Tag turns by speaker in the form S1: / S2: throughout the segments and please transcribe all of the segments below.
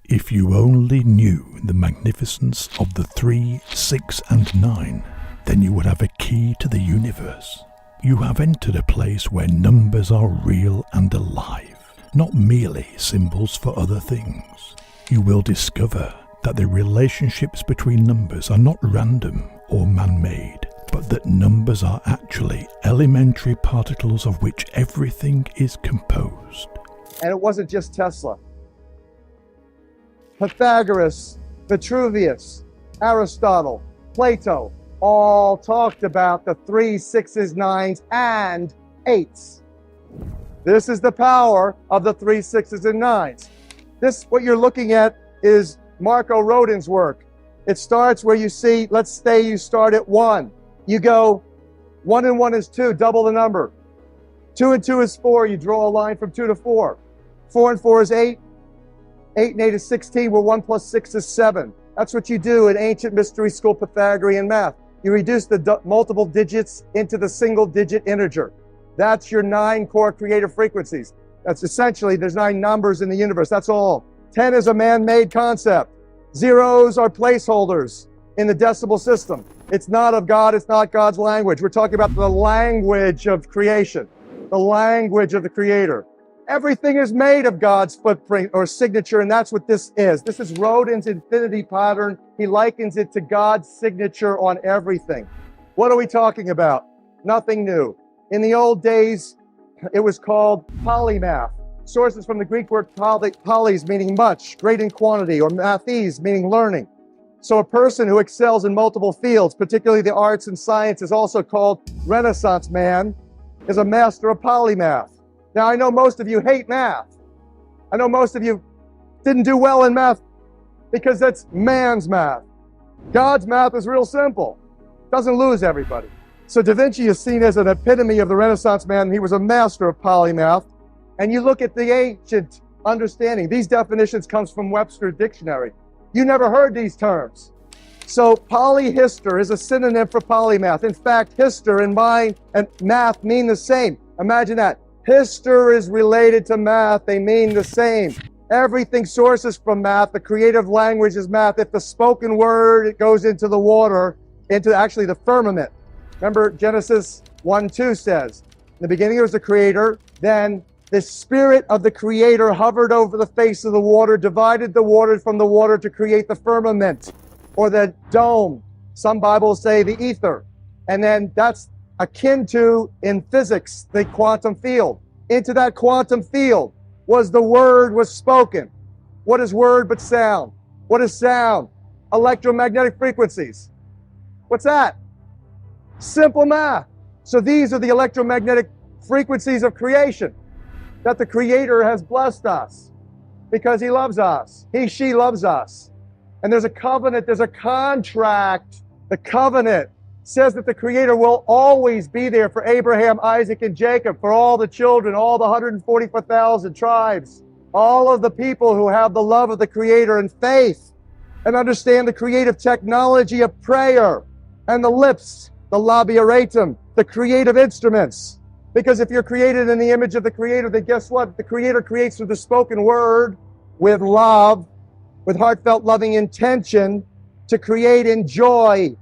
S1: If you only knew the magnificence of the 3, 6, and 9, then you would have a key to the universe. You have entered a place where numbers are real and alive, not merely symbols for other things. You will discover that the relationships between numbers are not random or man-made, but that numbers are actually elementary particles of which everything is composed.
S2: And it wasn't just Tesla. Pythagoras, Vitruvius, Aristotle, Plato, all talked about the 3, 6s, 9s, and 8s. This is the power of the 3, 6s, and 9s. This, what you're looking at, is Marco Rodin's work. It starts where you see, let's say you start at 1. You go, 1 and 1 is 2, double the number. 2 and 2 is 4, you draw a line from 2 to 4. 4 and 4 is 8. 8 and 8 is 16, where 1 plus 6 is 7. That's what you do in ancient mystery school Pythagorean math. You reduce the multiple digits into the single digit integer. That's your 9 core creative frequencies. That's essentially, there's 9 numbers in the universe, that's all. 10 is a man-made concept. Zeros are placeholders in the decimal system. It's not of God, it's not God's language. We're talking about the language of creation, the language of the Creator. Everything is made of God's footprint or signature, and that's what this is. This is Rodin's infinity pattern. He likens it to God's signature on everything. What are we talking about? Nothing new. In the old days, it was called polymath. Sources from the Greek word polys, meaning much, great in quantity, or mathes, meaning learning. So a person who excels in multiple fields, particularly the arts and sciences, also called Renaissance man, is a master of polymath. Now, I know most of you hate math. I know most of you didn't do well in math because that's man's math. God's math is real simple. Doesn't lose everybody. So Da Vinci is seen as an epitome of the Renaissance man. He was a master of polymath. And you look at the ancient understanding. These definitions comes from Webster Dictionary. You never heard these terms. So polyhister is a synonym for polymath. In fact, hister and mind and math mean the same. Imagine that. Hister is related to math. They mean the same. Everything sources from math. The creative language is math. If the spoken word, it goes into the water, into actually the firmament. Remember Genesis 1:2 says, in the beginning there was the Creator, then the Spirit of the Creator hovered over the face of the water, divided the water from the water to create the firmament, or the dome. Some Bibles say the ether. And then that's akin to, in physics, the quantum field. Into that quantum field was the word was spoken. What is word but sound? What is sound? Electromagnetic frequencies. What's that? Simple math. So these are the electromagnetic frequencies of creation that the Creator has blessed us because He loves us. He, she loves us. And there's a covenant, there's a contract. The covenant says that the Creator will always be there for Abraham, Isaac, and Jacob, for all the children, all the 144,000 tribes, all of the people who have the love of the Creator and faith and understand the creative technology of prayer and the lips, the labiatum, the creative instruments. Because if you're created in the image of the Creator, then guess what? The Creator creates through the spoken word with love, with heartfelt loving intention to create in joy,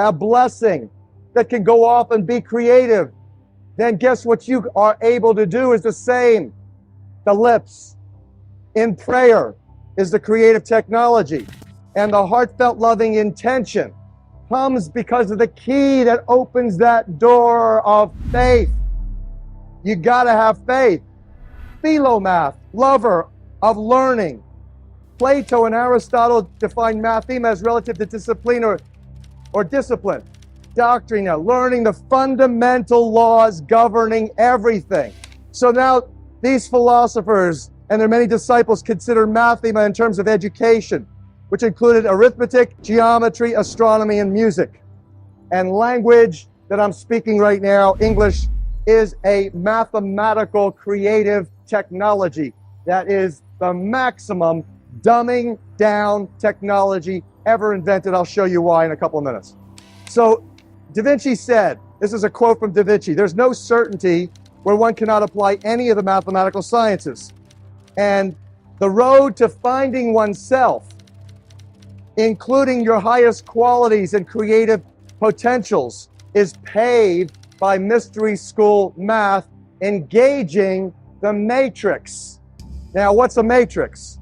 S2: a blessing that can go off and be creative. Then guess what you are able to do is the same. The lips in prayer is the creative technology. And the heartfelt loving intention comes because of the key that opens that door of faith. You gotta have faith. Philomath, lover of learning. Plato and Aristotle define mathema as relative to discipline or discipline. Doctrina, learning the fundamental laws governing everything. So now these philosophers and their many disciples consider mathema in terms of education, which included arithmetic, geometry, astronomy, and music. And language that I'm speaking right now, English, is a mathematical creative technology that is the maximum dumbing down technology ever invented. I'll show you why in a couple of minutes. So Da Vinci said, this is a quote from Da Vinci, there's no certainty where one cannot apply any of the mathematical sciences. And The road to finding oneself, including your highest qualities and creative potentials, is paved by mystery school math, engaging the matrix. Now, what's a matrix?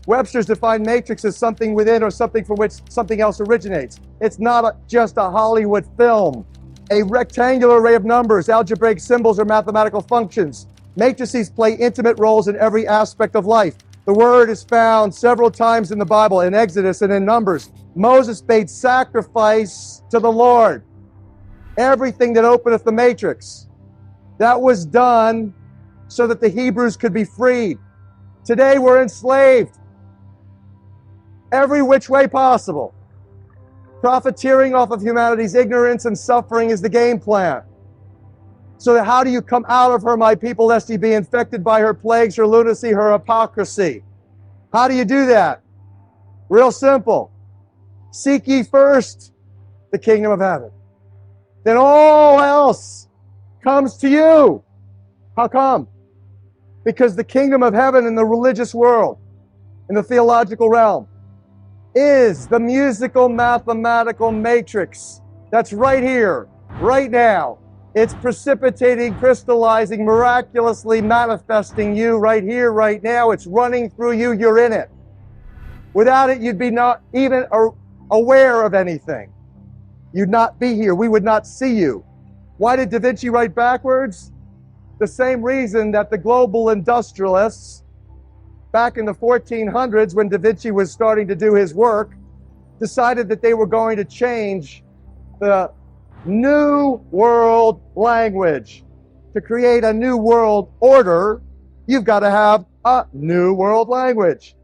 S2: Webster's defined matrix as something within or something from which something else originates. It's not just a Hollywood film. A rectangular array of numbers, algebraic symbols, or mathematical functions. Matrices play intimate roles in every aspect of life. The word is found several times in the Bible, in Exodus and in Numbers. Moses made sacrifice to the Lord. Everything that openeth the matrix, that was done so that the Hebrews could be freed. Today we're enslaved every which way possible. Profiteering off of humanity's ignorance and suffering is the game plan. So that how do you come out of her, my people, lest ye be infected by her plagues, her lunacy, her hypocrisy? How do you do that? Real simple. Seek ye first the kingdom of heaven. Then all else comes to you. How come? Because the kingdom of heaven in the religious world, in the theological realm, is the musical mathematical matrix that's right here, right now. It's precipitating, crystallizing, miraculously manifesting you right here, right now. It's running through you. You're in it. Without it, you'd be not even aware of anything. You'd not be here. We would not see you. Why did Da Vinci write backwards? The same reason that the global industrialists, back in the 1400s, when Da Vinci was starting to do his work, decided that they were going to change the New World language. To create a new world order, you've got to have a new world language.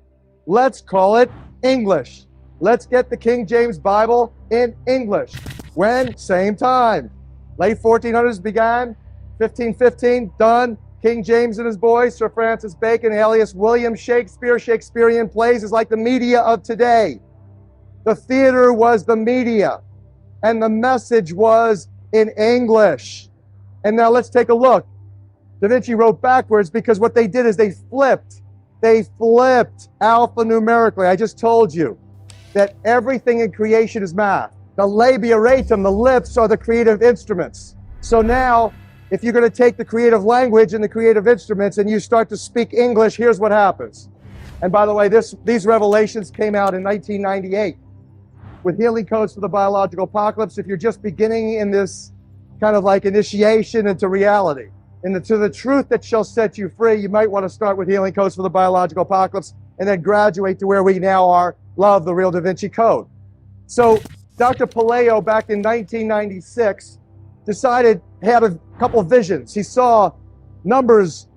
S2: Let's call it English. Let's get the King James Bible in English. When? Same time. Late 1400s began, 1515, done. King James and his boys, Sir Francis Bacon, alias William Shakespeare. Shakespearean plays is like the media of today. The theater was the media, and the message was in English. And now let's take a look. Da Vinci wrote backwards because what they did is they flipped alphanumerically. I just told you that everything in creation is math. The labia ratum, the lips, are the creative instruments. So now, if you're going to take the creative language and the creative instruments and you start to speak English, here's what happens. And by the way, these revelations came out in 1998 with healing codes for the biological apocalypse. If you're just beginning in this kind of like initiation into reality, to the truth that shall set you free, you might want to start with healing codes for the biological apocalypse and then graduate to where we now are, love the real Da Vinci Code. So Dr. Palaio, back in 1996, had a couple of visions. He saw numbers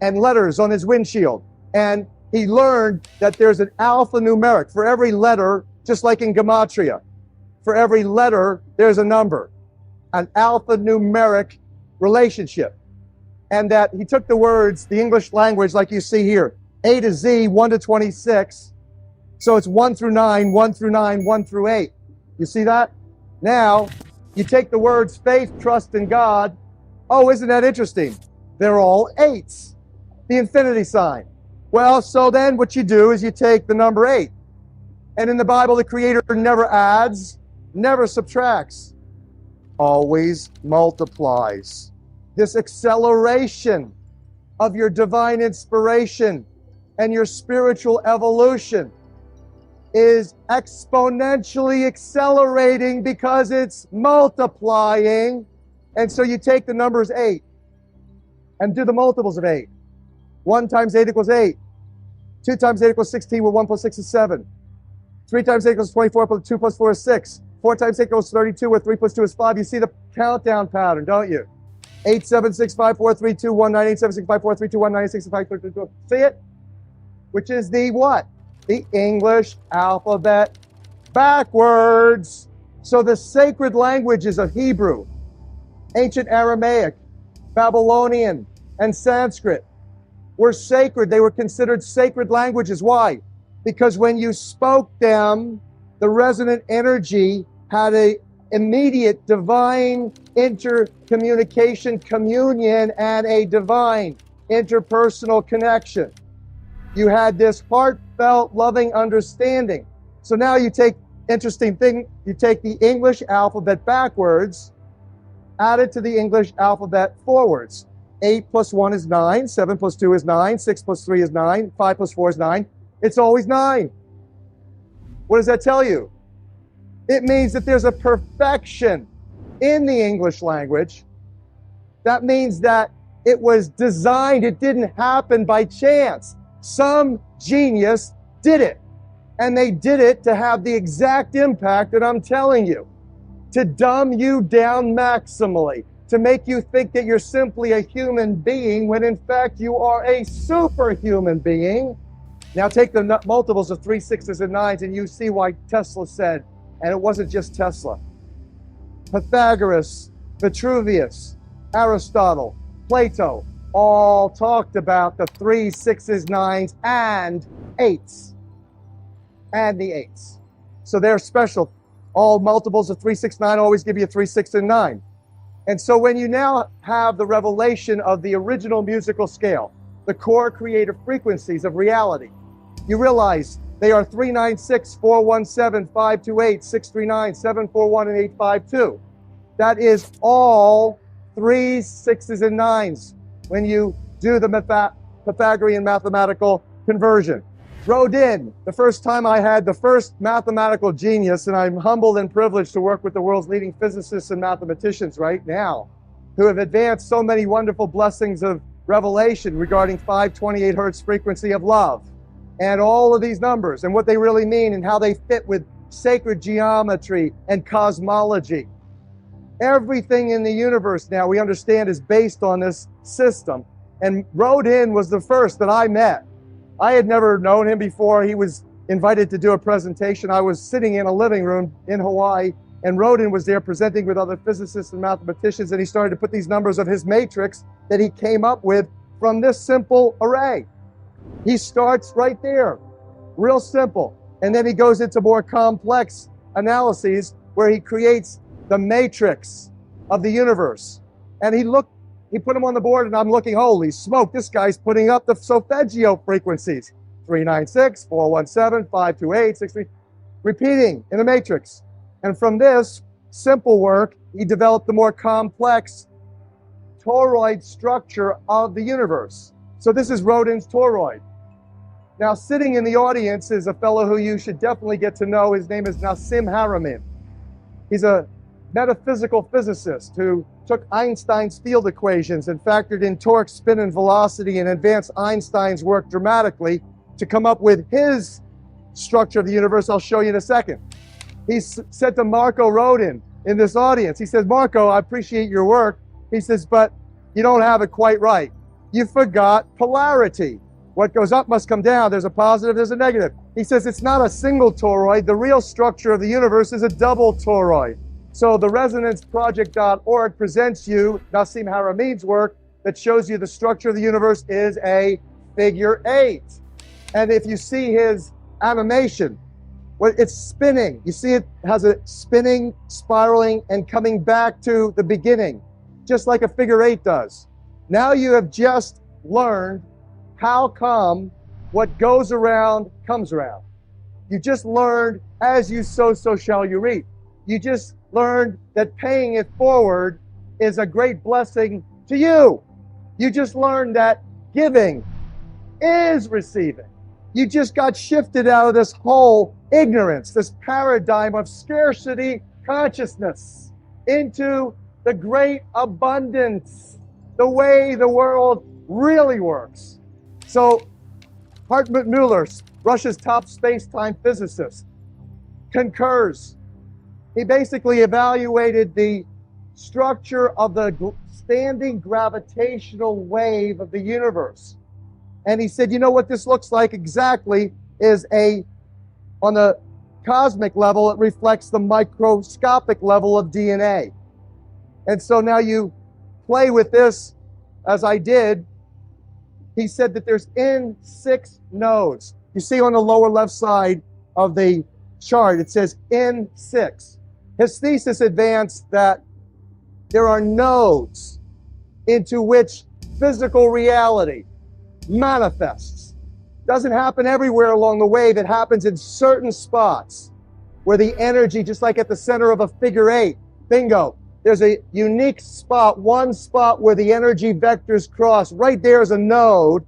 S2: and letters on his windshield, and he learned that there's an alphanumeric for every letter, just like in gematria. For every letter, there's a number, an alphanumeric relationship. And that he took the words, the English language, like you see here, A to Z, 1 to 26. So it's 1 through 9, 1 through 9, 1 through 8. You see that? Now, you take the words faith, trust in God. Oh, isn't that interesting? They're all 8s. The infinity sign. Well, so then what you do is you take the number 8. And in the Bible, the Creator never adds, never subtracts, always multiplies. This acceleration of your divine inspiration and your spiritual evolution is exponentially accelerating because it's multiplying. And so you take the numbers 8 and do the multiples of 8. 1 times 8 equals 8. 2 times 8 equals 16, where 1 plus 6 is 7. 3 times 8 equals 24, plus 2 plus 4 is 6. 4 times 8 equals 32, where 3 plus 2 is 5. You see the countdown pattern, don't you? 8, 7, 6, 5, 4, 3, 2, 1, 9, 8, 7, 6, 5, 4, 3, 2, 1, 9, 8, 6, 5, 3, 2, 2. See it? Which is the what? The English alphabet backwards. So the sacred languages of Hebrew, ancient Aramaic, Babylonian, and Sanskrit were sacred. They were considered sacred languages. Why? Because when you spoke them, the resonant energy had an immediate divine intercommunication, communion, and a divine interpersonal connection. You had this heartfelt, loving understanding. So now you take, interesting thing, you take the English alphabet backwards, add it to the English alphabet forwards. 8 plus 1 is 9, 7 plus 2 is 9, 6 plus 3 is 9, 5 plus 4 is 9. It's always 9. What does that tell you? It means that there's a perfection in the English language. That means that it was designed, it didn't happen by chance. Some genius did it. And they did it to have the exact impact that I'm telling you. To dumb you down maximally. To make you think that you're simply a human being when in fact you are a superhuman being. Now take the multiples of 3, 6s, and 9s and you see why Tesla said, and it wasn't just Tesla. Pythagoras, Vitruvius, Aristotle, Plato, all talked about the 3, 6s, 9s, and 8s. And the 8s. So they're special. All multiples of 3, 6, 9 always give you 3, 6, and 9. And so when you now have the revelation of the original musical scale, the core creative frequencies of reality, you realize they are 396, 417, 528, 639, 741, and 852. That is all 3, 6s, and 9s when you do the Pythagorean mathematical conversion. Rodin, the first time I had the first mathematical genius, and I'm humbled and privileged to work with the world's leading physicists and mathematicians right now, who have advanced so many wonderful blessings of revelation regarding 528 hertz frequency of love, and all of these numbers, and what they really mean, and how they fit with sacred geometry and cosmology. Everything in the universe now, we understand, is based on this system. And Rodin was the first that I met. I had never known him before. He was invited to do a presentation. I was sitting in a living room in Hawaii, and Rodin was there presenting with other physicists and mathematicians, and he started to put these numbers of his matrix that he came up with from this simple array. He starts right there, real simple, and then he goes into more complex analyses where he creates the matrix of the universe. And he put them on the board, and I'm looking, holy smoke, this guy's putting up the solfeggio frequencies. 396, 417, 528, 63, repeating in a matrix. And from this simple work, he developed the more complex toroid structure of the universe. So this is Rodin's toroid. Now, sitting in the audience is a fellow who you should definitely get to know. His name is Nassim Haramein. He's a metaphysical physicist who took Einstein's field equations and factored in torque, spin, and velocity and advanced Einstein's work dramatically to come up with his structure of the universe. I'll show you in a second. He said to Marco Rodin in this audience, he says, Marco, I appreciate your work. He says, but you don't have it quite right. You forgot polarity. What goes up must come down. There's a positive, there's a negative. He says it's not a single toroid. The real structure of the universe is a double toroid. So the ResonanceProject.org presents you Nassim Haramein's work that shows you the structure of the universe is a figure 8. And if you see his animation, well, it's spinning. You see it has a spinning, spiraling, and coming back to the beginning, just like a figure 8 does. Now you have just learned how come what goes around comes around. You just learned as you sow, so shall you reap. You just learned that paying it forward is a great blessing to you. You just learned that giving is receiving. You just got shifted out of this whole ignorance, this paradigm of scarcity consciousness into the great abundance, the way the world really works. So Hartmut Müller, Russia's top space-time physicist, concurs. He basically evaluated the structure of the standing gravitational wave of the universe. And he said, you know what this looks like exactly is on the cosmic level, it reflects the microscopic level of DNA. And so now you play with this, as I did. He said that there's in 6 nodes. You see on the lower left side of the chart, it says in 6. His thesis advanced that there are nodes into which physical reality manifests. Doesn't happen everywhere along the wave. It happens in certain spots where the energy, just like at the center of a figure eight, bingo, there's a unique spot, one spot where the energy vectors cross. Right there is a node.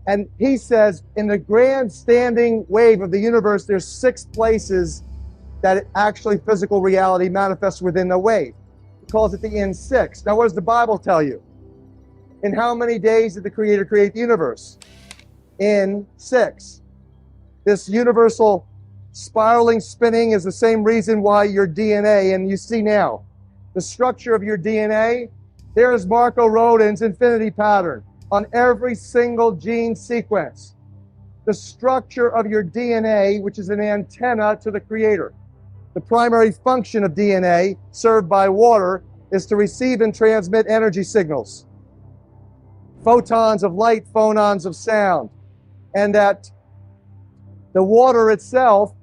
S2: And he says in the grand standing wave of the universe, there's 6 places that actually physical reality manifests within the wave. He calls it the N6. Now, what does the Bible tell you? In how many days did the Creator create the universe? In 6. This universal spiraling, spinning is the same reason why your DNA, and you see now, the structure of your DNA, there's Marco Rodin's infinity pattern on every single gene sequence. The structure of your DNA, which is an antenna to the Creator. The primary function of DNA, served by water, is to receive and transmit energy signals. Photons of light, phonons of sound. And that the water itself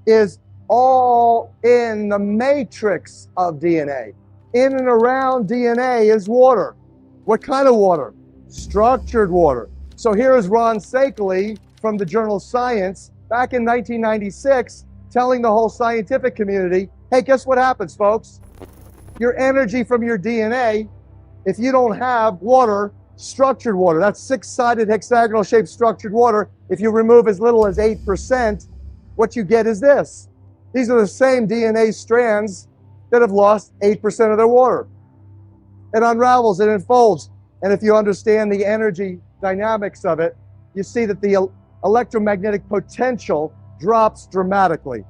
S2: is all in the matrix of DNA. In and around DNA is water. What kind of water? Structured water. So here is Ron Sakeley from the journal Science back in 1996 telling the whole scientific community, hey, guess what happens, folks? Your energy from your DNA, if you don't have water, structured water, that's 6-sided hexagonal shaped structured water, if you remove as little as 8%, what you get is this. These are the same DNA strands that have lost 8% of their water. It unravels, it unfolds. And if you understand the energy dynamics of it, you see that the electromagnetic potential drops dramatically.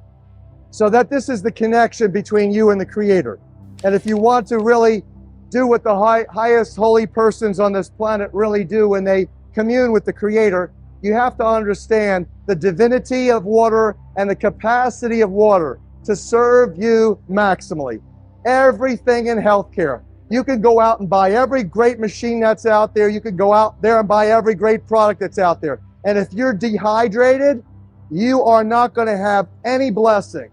S2: So that this is the connection between you and the Creator. And if you want to really do what the highest holy persons on this planet really do when they commune with the Creator, you have to understand the divinity of water and the capacity of water to serve you maximally. Everything in healthcare. You can go out and buy every great machine that's out there. You can go out there and buy every great product that's out there. And if you're dehydrated, you are not going to have any blessing.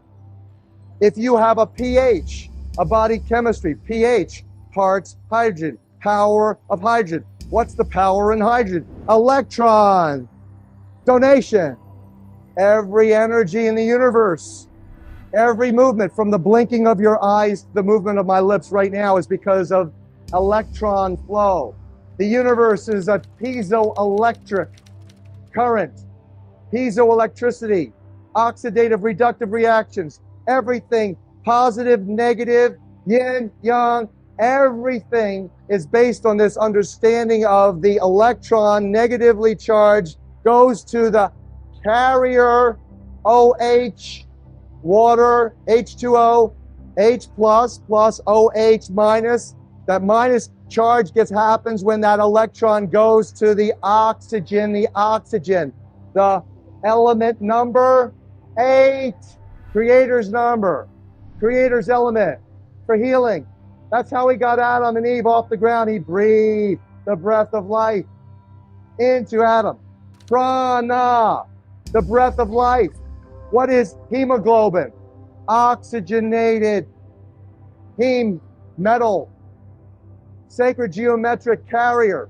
S2: If you have a pH, a body chemistry, pH, parts hydrogen, power of hydrogen. What's the power in hydrogen? Electron, donation. Every energy in the universe, every movement from the blinking of your eyes to the movement of my lips right now is because of electron flow. The universe is a piezoelectric current, piezoelectricity, oxidative, reductive reactions, everything, positive, negative, yin, yang, everything is based on this understanding of the electron negatively charged goes to the carrier OH, water, H2O, H plus OH minus. That minus charge happens when that electron goes to the oxygen, the element number 8, Creator's number, Creator's element for healing. That's how he got Adam and Eve off the ground. He breathed the breath of life into Adam. Prana, the breath of life. What is hemoglobin? Oxygenated heme metal, sacred geometric carrier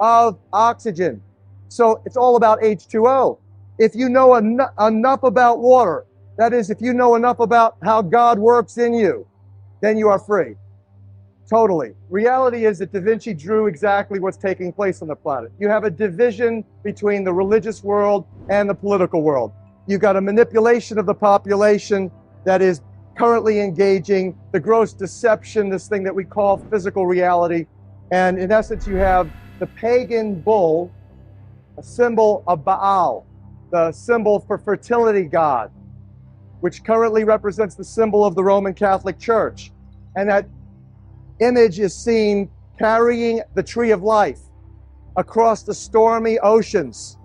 S2: of oxygen. So it's all about H2O. If you know enough about water, that is, if you know enough about how God works in you, then you are free. Totally. Reality is that Da Vinci drew exactly what's taking place on the planet. You have a division between the religious world and the political world. You've got a manipulation of the population that is currently engaging the gross deception, this thing that we call physical reality. And in essence, you have the pagan bull, a symbol of Baal, the symbol for fertility god, which currently represents the symbol of the Roman Catholic Church. And that image is seen carrying the tree of life across the stormy oceans,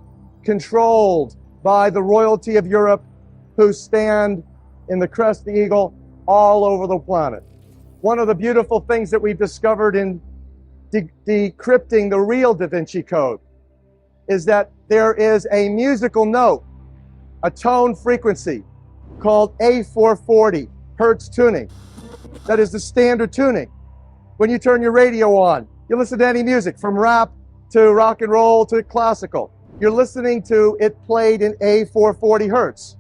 S2: controlled by the royalty of Europe, who stand in the crest of the eagle all over the planet. One of the beautiful things that we've discovered in decrypting the real Da Vinci Code is that there is a musical note, a tone frequency called A440 Hertz tuning. That is the standard tuning. When you turn your radio on, you listen to any music from rap to rock and roll to classical. you're listening to it played in A440 hertz.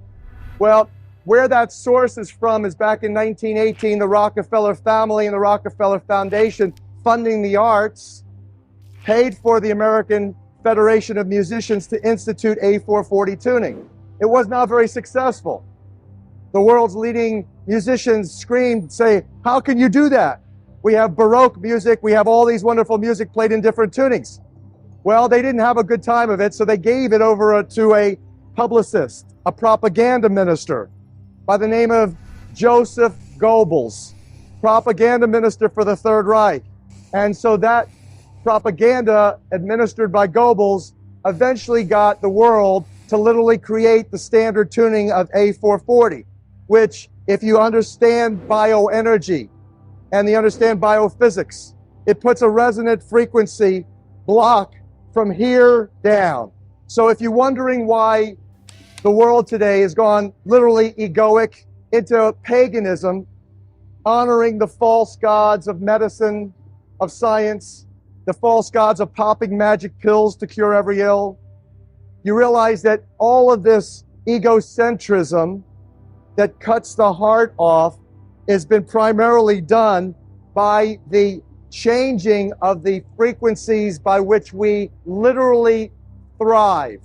S2: Well, where that source is from is back in 1918, the Rockefeller family and the Rockefeller Foundation funding the arts paid for the American Federation of Musicians to institute A440 tuning. It was not very successful. The world's leading musicians screamed, say, how can you do that? We have Baroque music, we have all these wonderful music played in different tunings. Well, they didn't have a good time of it, so they gave it over to a publicist, a propaganda minister by the name of Joseph Goebbels, propaganda minister for the Third Reich. And so that propaganda administered by Goebbels eventually got the world to literally create the standard tuning of A440, which, if you understand bioenergy and you understand biophysics, it puts a resonant frequency block from here down. So if you're wondering why the world today has gone literally egoic into paganism, honoring the false gods of medicine, of science, the false gods of popping magic pills to cure every ill, you realize that all of this egocentrism that cuts the heart off has been primarily done by the changing of the frequencies by which we literally thrive.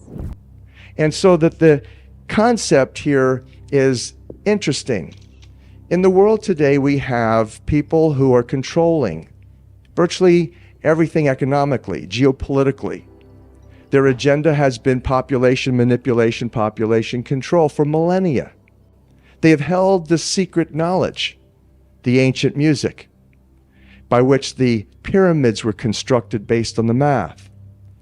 S3: And so that the concept here is interesting. In the world today, we have people who are controlling virtually everything economically, geopolitically. Their agenda has been population manipulation, population control for millennia. They have held the secret knowledge, the ancient music, by which the pyramids were constructed based on the math.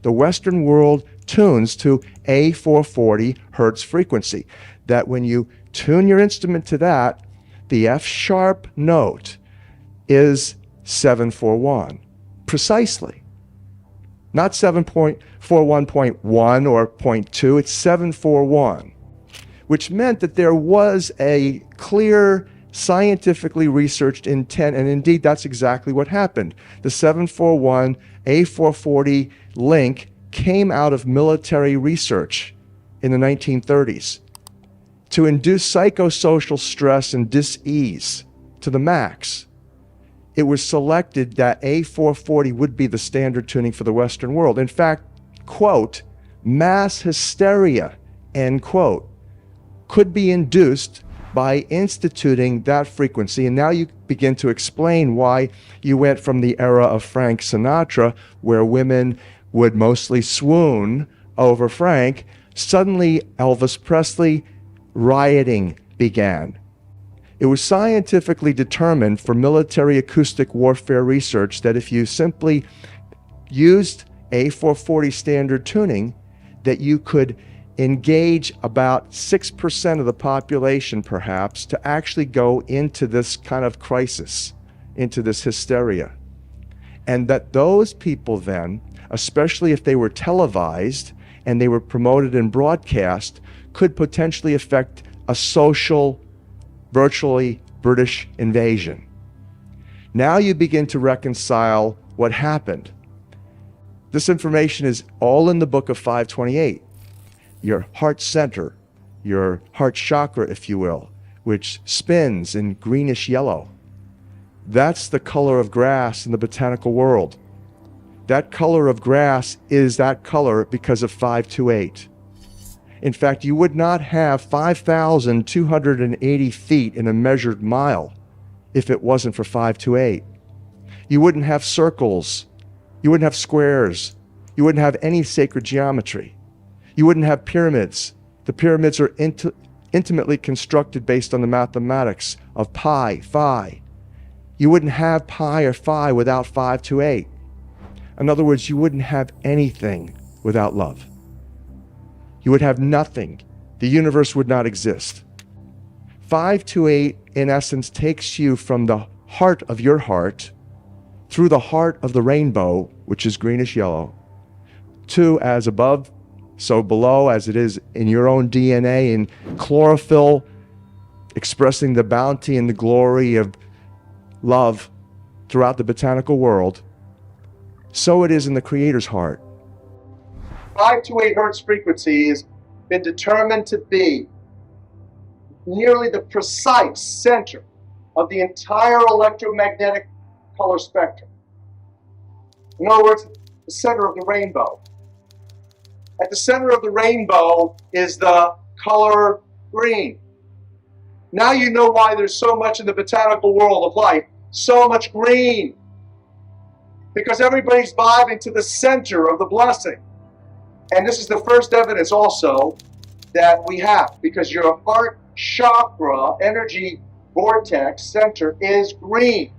S3: The Western world tunes to A440 hertz frequency, that when you tune your instrument to that, the F sharp note is 741, precisely. Not 7.41.1 or 0.2, it's 741, which meant that there was a clear scientifically researched intent, and indeed that's exactly what happened. The 741 A440 link came out of military research in the 1930s to induce psychosocial stress and dis-ease to the max. It was selected that A440 would be the standard tuning for the Western world. In fact, quote, mass hysteria, end quote, could be induced by instituting that frequency. And now you begin to explain why you went from the era of Frank Sinatra, where women would mostly swoon over Frank. Suddenly, Elvis Presley, rioting began. It was scientifically determined for military acoustic warfare research that if you simply used A440 standard tuning, that you could engage about 6% of the population, perhaps, to actually go into this kind of crisis, into this hysteria. And that those people then, especially if they were televised and they were promoted and broadcast, could potentially affect a social, virtually British invasion. Now you begin to reconcile what happened. This information is all in the book of 528. Your heart center, your heart chakra, if you will, which spins in greenish yellow. That's the color of grass in the botanical world. That color of grass is that color because of 528. In fact, you would not have 5,280 feet in a measured mile if it wasn't for 528. You wouldn't have circles. You wouldn't have squares. You wouldn't have any sacred geometry. You wouldn't have pyramids. The pyramids are intimately constructed based on the mathematics of pi, phi. You wouldn't have pi or phi without 528. In other words, you wouldn't have anything without love. You would have nothing. The universe would not exist. 528, in essence, takes you from the heart of your heart, through the heart of the rainbow, which is greenish yellow, to as above, so below, as it is in your own DNA, in chlorophyll, expressing the bounty and the glory of love throughout the botanical world. So it is in the Creator's heart.
S2: 528 hertz frequency has been determined to be nearly the precise center of the entire electromagnetic color spectrum. In other words, the center of the rainbow. At the center of the rainbow is the color green. Now you know why there's so much in the botanical world of life, so much green. Because everybody's vibing to the center of the blessing. And this is the first evidence also that we have, because your heart chakra energy vortex center is green,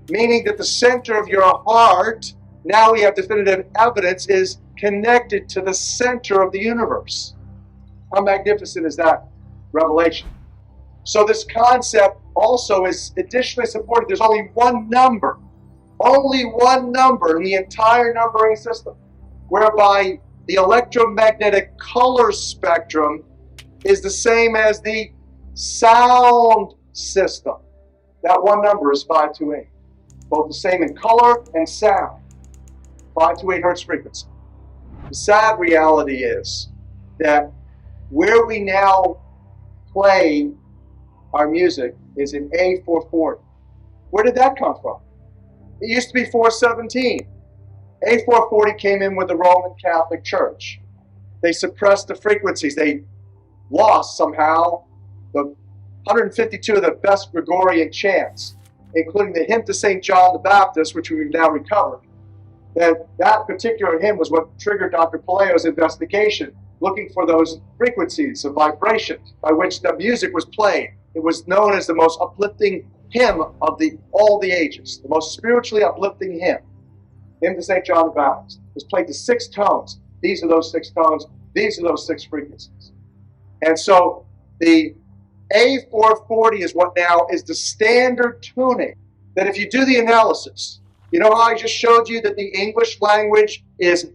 S2: meaning that the center of your heart, now we have definitive evidence, is connected to the center of the universe. How magnificent is that revelation? So this concept also is additionally supported. There's only one number in the entire numbering system, whereby the electromagnetic color spectrum is the same as the sound system. That one number is 528. Both the same in color and sound. 528 hertz frequency. The sad reality is that where we now play our music is in A440. Where did that come from? It used to be 417. A440 came in with the Roman Catholic Church. They suppressed the frequencies. They lost somehow the 152 of the best Gregorian chants, including the hymn to St. John the Baptist, which we've now recovered. That particular hymn was what triggered Dr. Palaio's investigation, looking for those frequencies of vibration by which the music was played. It was known as the most uplifting hymn of all the ages, the most spiritually uplifting hymn. Hymn to St. John the Baptist. It was played to 6 tones. These are those 6 tones. These are those 6 frequencies. And so the A440 is what now is the standard tuning, that if you do the analysis, you know how I just showed you that the English language is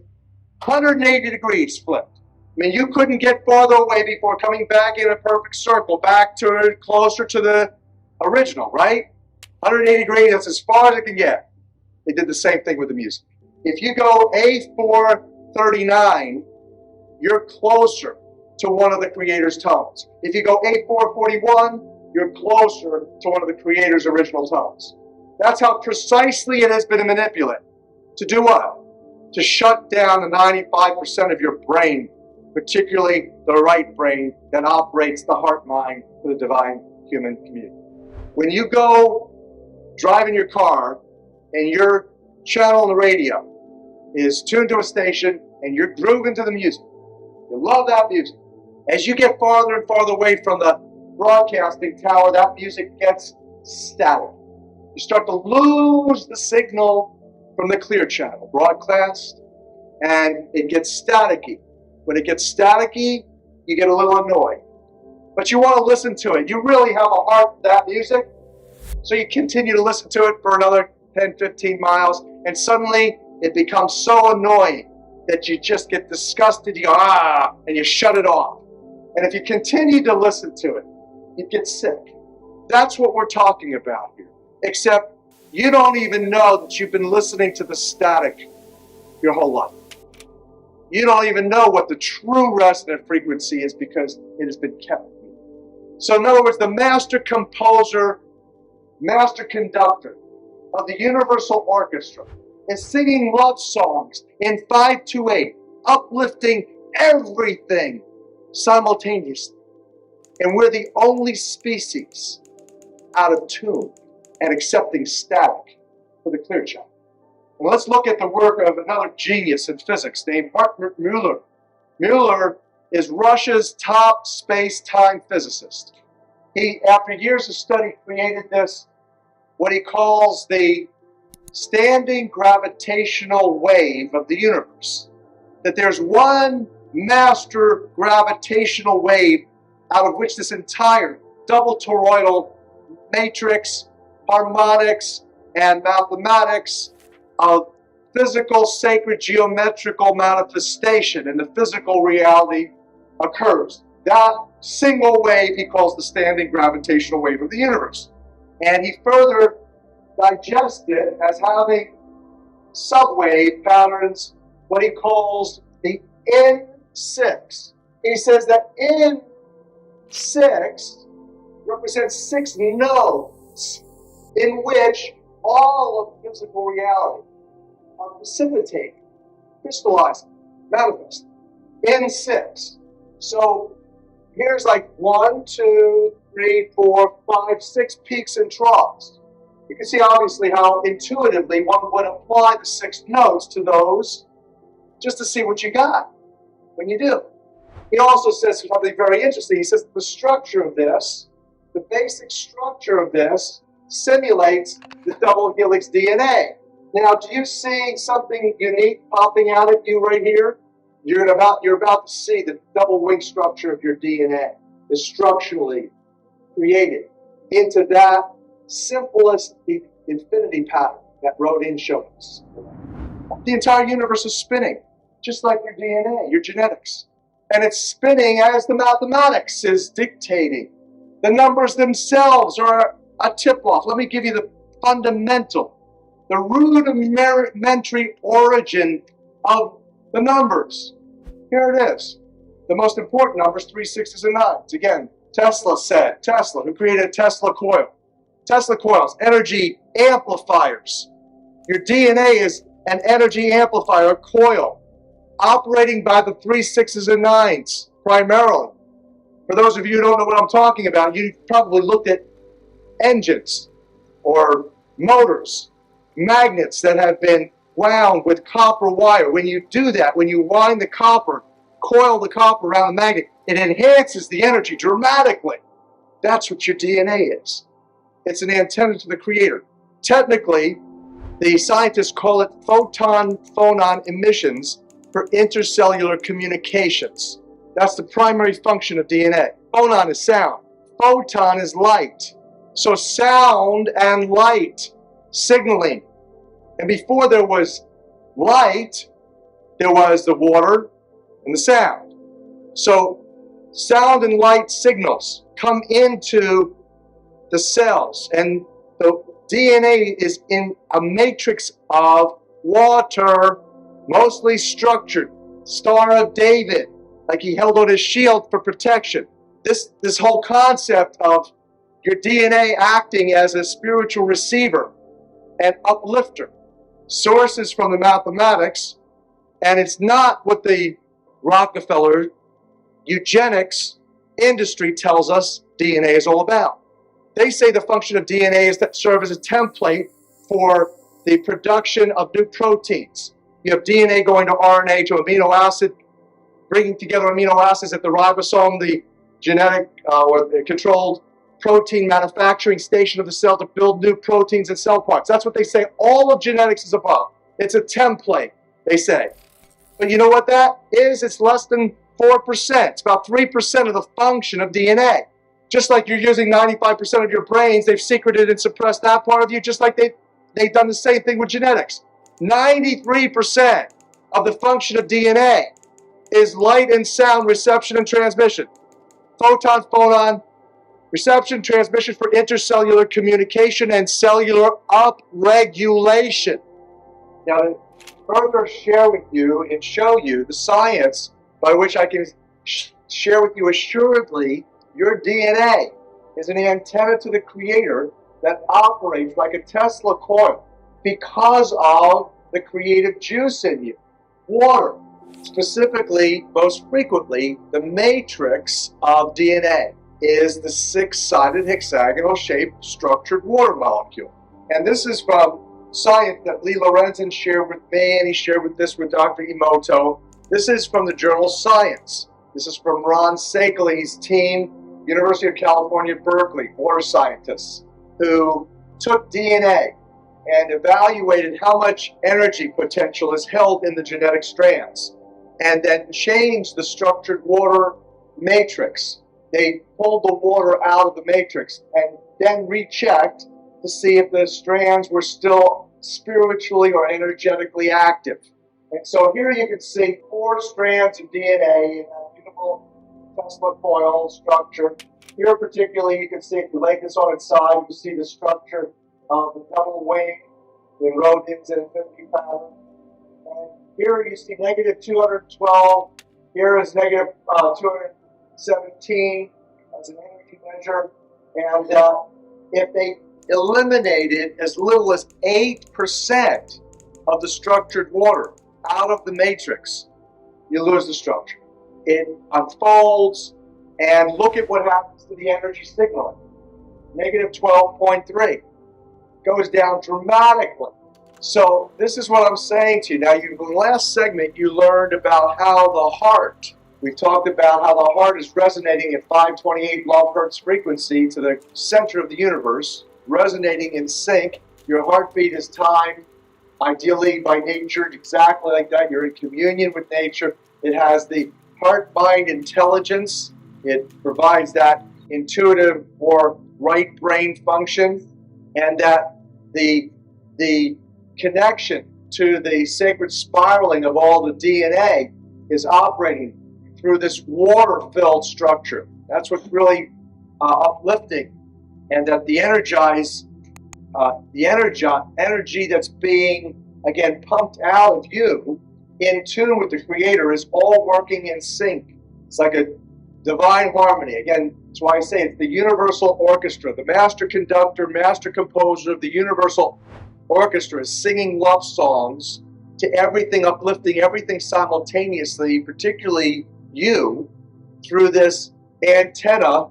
S2: 180 degrees flipped. I mean, you couldn't get farther away before coming back in a perfect circle, back to closer to the original, right? 180 degrees, that's as far as it can get. They did the same thing with the music. If you go A439, you're closer to one of the Creator's tones. If you go A441, you're closer to one of the Creator's original tones. That's how precisely it has been manipulated. To do what? To shut down the 95% of your brain, particularly the right brain that operates the heart mind for the divine human community. When you go driving your car and your channel on the radio is tuned to a station and you're grooving to the music, you love that music. As you get farther and farther away from the broadcasting tower, that music gets static. You start to lose the signal from the clear channel, broadcast, and it gets staticky. When it gets staticky, you get a little annoyed. But you want to listen to it. You really have a heart for that music, so you continue to listen to it for another 10, 15 miles, and suddenly it becomes so annoying that you just get disgusted. You go, and you shut it off. And if you continue to listen to it, you get sick. That's what we're talking about here. Except you don't even know that you've been listening to the static your whole life. You don't even know what the true resonant frequency is because it has been kept. So in other words, the master composer, master conductor of the Universal Orchestra is singing love songs in 528, uplifting everything simultaneously. And we're the only species out of tune and accepting static for the clear channel. And let's look at the work of another genius in physics named Hartmut Müller. Müller is Russia's top space-time physicist. He, after years of study, created this, what he calls the standing gravitational wave of the universe. That there's one master gravitational wave out of which this entire double toroidal matrix, harmonics, and mathematics of physical, sacred, geometrical manifestation in the physical reality occurs. That single wave he calls the standing gravitational wave of the universe. And he further digests it as having subwave patterns, what he calls the N6. He says that N6 represents 6 nodes in which all of physical reality are precipitating, crystallizing, manifesting. N6. So here's like 1, 2, 3, 4, 5, 6 peaks and troughs. You can see obviously how intuitively one would apply the 6 nodes to those just to see what you got when you do. He also says something very interesting. He says the structure of this, the basic structure of this, simulates the double helix DNA. Now, do you see something unique popping out at you right here? You're about to see the double wing structure of your DNA is structurally created into that simplest infinity pattern that Rodin showed us. The entire universe is spinning, just like your DNA, your genetics. And it's spinning as the mathematics is dictating. The numbers themselves are a tip-off. Let me give you the fundamental, the rudimentary origin of the numbers. Here it is. The most important numbers, 3, 6s, and 9s. Again, Tesla, who created a Tesla coil. Tesla coils, energy amplifiers. Your DNA is an energy amplifier, a coil, operating by the 3, 6s, and 9s primarily. For those of you who don't know what I'm talking about, you probably looked at engines or motors, magnets that have been wound with copper wire. When you do that, when you wind the copper, coil the copper around the magnet, it enhances the energy dramatically. That's what your DNA is. It's an antenna to the creator. Technically, the scientists call it photon-phonon emissions for intercellular communications. That's the primary function of DNA. Phonon is sound. Photon is light. So sound and light signaling. And before there was light, there was the water and the sound. So sound and light signals come into the cells, and the DNA is in a matrix of water, mostly structured. Star of David, like he held on his shield for protection. This whole concept of your DNA acting as a spiritual receiver and uplifter. Sources from the mathematics, and it's not what the Rockefeller eugenics industry tells us DNA is all about. They say the function of DNA is to serve as a template for the production of new proteins. You have DNA going to RNA to amino acid, bringing together amino acids at the ribosome, the genetic or the controlled protein manufacturing station of the cell to build new proteins and cell parts. That's what they say all of genetics is about. It's a template, they say. But you know what that is? It's less than 4%. It's about 3% of the function of DNA. Just like you're using 95% of your brains, they've secreted and suppressed that part of you, just like they've done the same thing with genetics. 93% of the function of DNA is light and sound reception and transmission. Photon-phonon reception, transmission for intercellular communication and cellular upregulation. Now, to further share with you and show you the science by which I can share with you assuredly, your DNA is an antenna to the creator that operates like a Tesla coil because of the creative juice in you. Water, specifically, most frequently, the matrix of DNA is the 6-sided hexagonal-shaped structured water molecule. And this is from science that Lee Lorenzen shared with me, and he shared with Dr. Emoto. This is from the journal Science. This is from Ron Sakeley's team, University of California, Berkeley, water scientists, who took DNA and evaluated how much energy potential is held in the genetic strands, and then changed the structured water matrix. They pulled the water out of the matrix and then rechecked to see if the strands were still spiritually or energetically active. And so here you can see 4 strands of DNA in a beautiful Tesla coil structure. Here particularly you can see, if you lay this on its side, you see the structure of the double wing in Rodin's infinity pattern. And here you see negative 212 Here is negative 217. That's an energy measure. And if they eliminated as little as 8% of the structured water out of the matrix, you lose the structure. It unfolds, and look at what happens to the energy signaling. Negative 12.3 goes down dramatically. So this is what I'm saying to you. Now, in the last segment, you learned about how the heart, we've talked about how the heart is resonating at 528 log hertz frequency to the center of the universe, resonating in sync. Your heartbeat is timed, ideally by nature, exactly like that. You're in communion with nature. It has the heart-mind intelligence. It provides that intuitive or right brain function, and that the connection to the sacred spiraling of all the DNA is operating through this water-filled structure. That's what's really uplifting, and that the energy that's being, again, pumped out of you in tune with the Creator is all working in sync. It's like a divine harmony. Again, that's why I say it's the universal orchestra. The master conductor, master composer of the universal orchestra is singing love songs to everything, uplifting everything simultaneously, particularly you, through this antenna,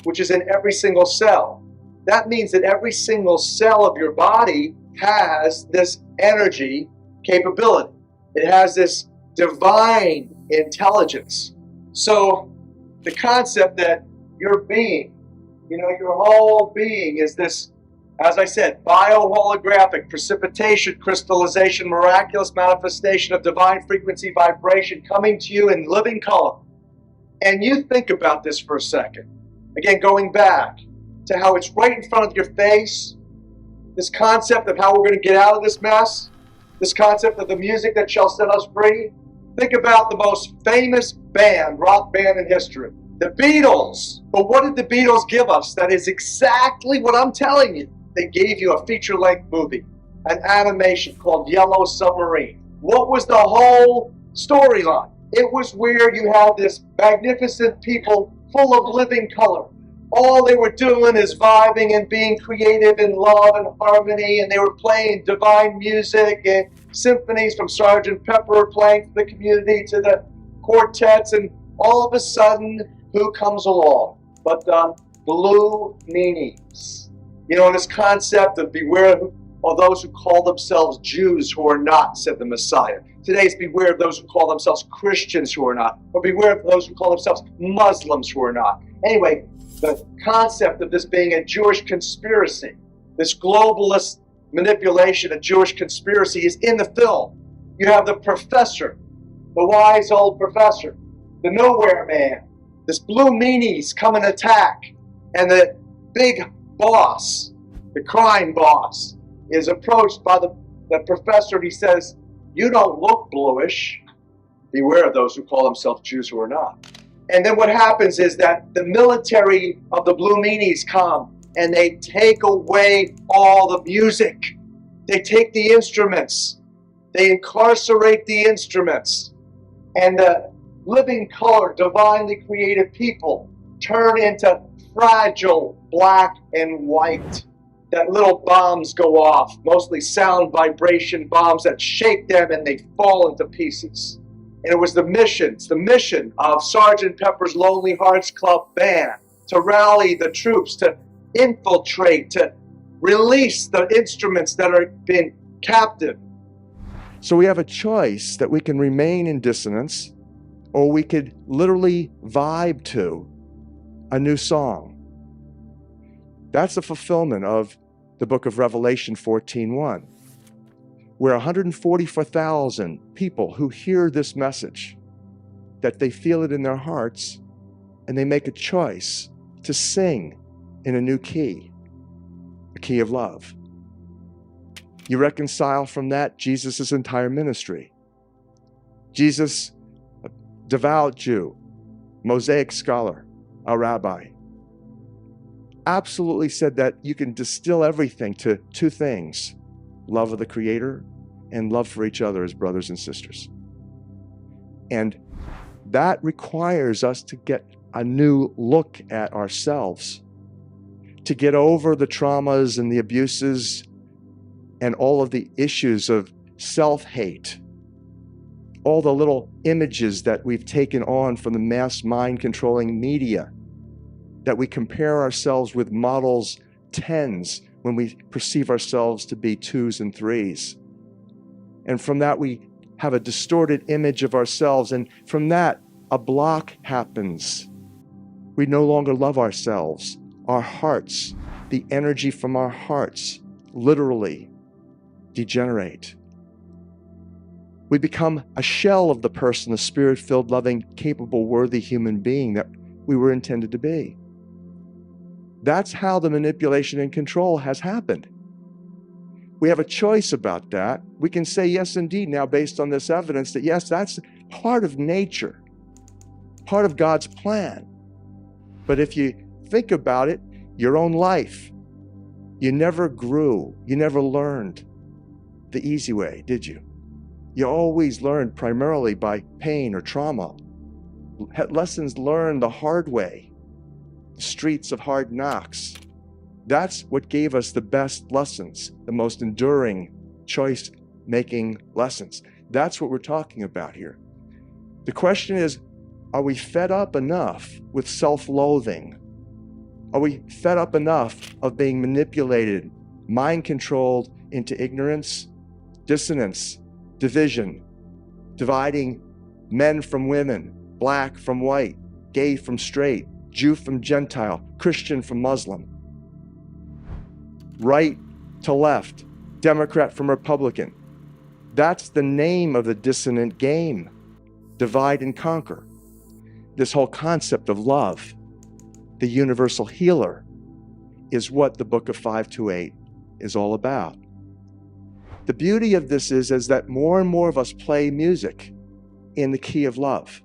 S2: which is in every single cell. That means that every single cell of your body has this energy capability. It has this divine intelligence. So the concept that your being, your whole being is this, as I said, bioholographic precipitation, crystallization, miraculous manifestation of divine frequency vibration coming to you in living color. And you think about this for a second. Again, going back to how it's right in front of your face, this concept of how we're going to get out of this mess, this concept of the music that shall set us free. Think about the most famous band, rock band in history, the Beatles. But what did the Beatles give us? That is exactly what I'm telling you. They gave you a feature-length movie, an animation called Yellow Submarine. What was the whole storyline? It was where you have this magnificent people full of living color. All they were doing is vibing and being creative in love and harmony, and they were playing divine music and symphonies from Sgt. Pepper, playing for the community to the quartets, and all of a sudden, who comes along but the Blue Meanies? This concept of beware of those who call themselves Jews who are not, said the Messiah. Today it's beware of those who call themselves Christians who are not, or beware of those who call themselves Muslims who are not. Anyway, the concept of this being a Jewish conspiracy, this globalist manipulation of Jewish conspiracy is in the film. You have the professor, the wise old professor, the nowhere man, this Blue Meanies come and attack, and the big boss, the crime boss, is approached by the professor, and he says, "You don't look bluish. Beware of those who call themselves Jews who are not." And then what happens is that the military of the Blue Meanies come and they take away all the music. They take the instruments. They incarcerate the instruments. And the living color, divinely created people turn into fragile black and white. That little bombs go off, mostly sound vibration bombs that shake them and they fall into pieces. And it was the mission of Sgt. Pepper's Lonely Hearts Club Band to rally the troops, to infiltrate, to release the instruments that are being captive.
S3: So we have a choice that we can remain in dissonance, or we could literally vibe to a new song. That's a fulfillment of the book of Revelation 14:1. Where 144,000 people who hear this message, that they feel it in their hearts, and they make a choice to sing in a new key, a key of love. You reconcile from that Jesus' entire ministry. Jesus, a devout Jew, Mosaic scholar, a rabbi, absolutely said that you can distill everything to two things: love of the Creator and love for each other as brothers and sisters. And That requires us to get a new look at ourselves, to get over the traumas and the abuses and all of the issues of self-hate, all the little images that we've taken on from the mass mind-controlling media, that we compare ourselves with models 10s when we perceive ourselves to be 2s and 3s. And from that, we have a distorted image of ourselves, and from that, a block happens. We no longer love ourselves. Our hearts, the energy from our hearts, literally degenerate. We become a shell of the person, the spirit-filled, loving, capable, worthy human being that we were intended to be. That's how the manipulation and control has happened. We have a choice about that. We can say, yes, indeed, now based on this evidence, that yes, that's part of nature, part of God's plan. But if you think about it, your own life, you never grew, you never learned the easy way, did you? You always learned primarily by pain or trauma. Lessons learned the hard way, the streets of hard knocks. That's what gave us the best lessons, the most enduring choice-making lessons. That's what we're talking about here. The question is, are we fed up enough with self-loathing? Are we fed up enough of being manipulated, mind-controlled into ignorance, dissonance, division, dividing men from women, black from white, gay from straight, Jew from Gentile, Christian from Muslim, right to left, Democrat from Republican? That's the name of the dissonant game. Divide and conquer. This whole concept of love, the universal healer, is what the book of 528 is all about. The beauty of this is that more and more of us play music in the key of love.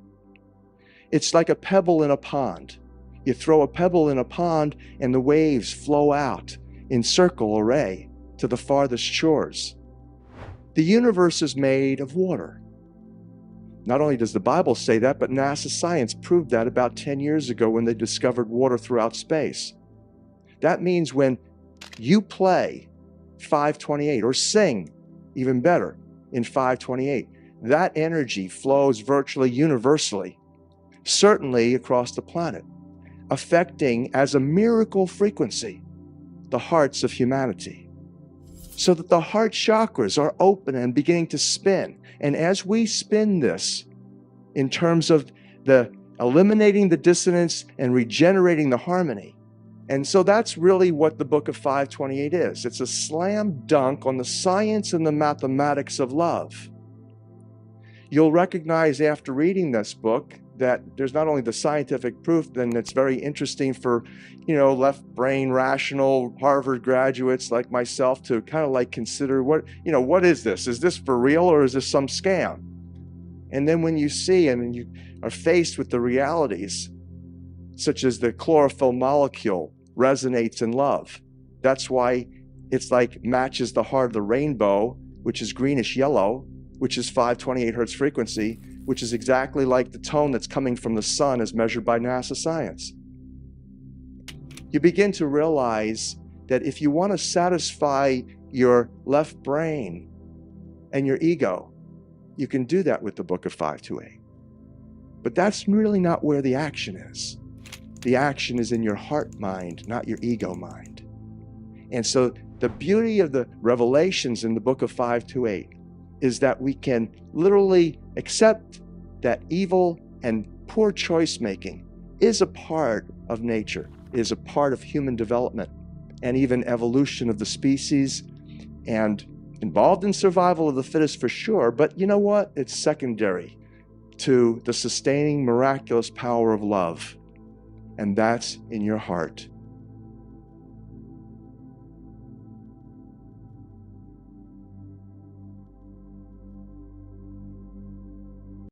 S3: It's like a pebble in a pond. You throw a pebble in a pond and the waves flow out in circle array to the farthest shores. The universe is made of water. Not only does the Bible say that, but NASA science proved that about 10 years ago when they discovered water throughout space. That means when you play 528 or sing, even better, in 528, that energy flows virtually universally, certainly across the planet, affecting as a miracle frequency the hearts of humanity, so that the heart chakras are open and beginning to spin. And as we spin this in terms of the eliminating the dissonance and regenerating the harmony, and so that's really what the book of 528 is. It's a slam dunk on the science and the mathematics of love. You'll recognize after reading this book that there's not only the scientific proof, then it's very interesting for, left brain rational Harvard graduates like myself to kind of like consider what is this? Is this for real or is this some scam? And then when you see and you are faced with the realities, such as the chlorophyll molecule resonates in love. That's why it's like matches the heart of the rainbow, which is greenish yellow, which is 528 hertz frequency, which is exactly like the tone that's coming from the sun as measured by NASA science. You begin to realize that if you want to satisfy your left brain and your ego, you can do that with the book of 528. But that's really not where the action is. The action is in your heart mind, not your ego mind. And so the beauty of the revelations in the book of 528 is that we can literally accept that evil and poor choice making is a part of nature, is a part of human development and even evolution of the species, and involved in survival of the fittest for sure. But you know what? It's secondary to the sustaining miraculous power of love. And that's in your heart.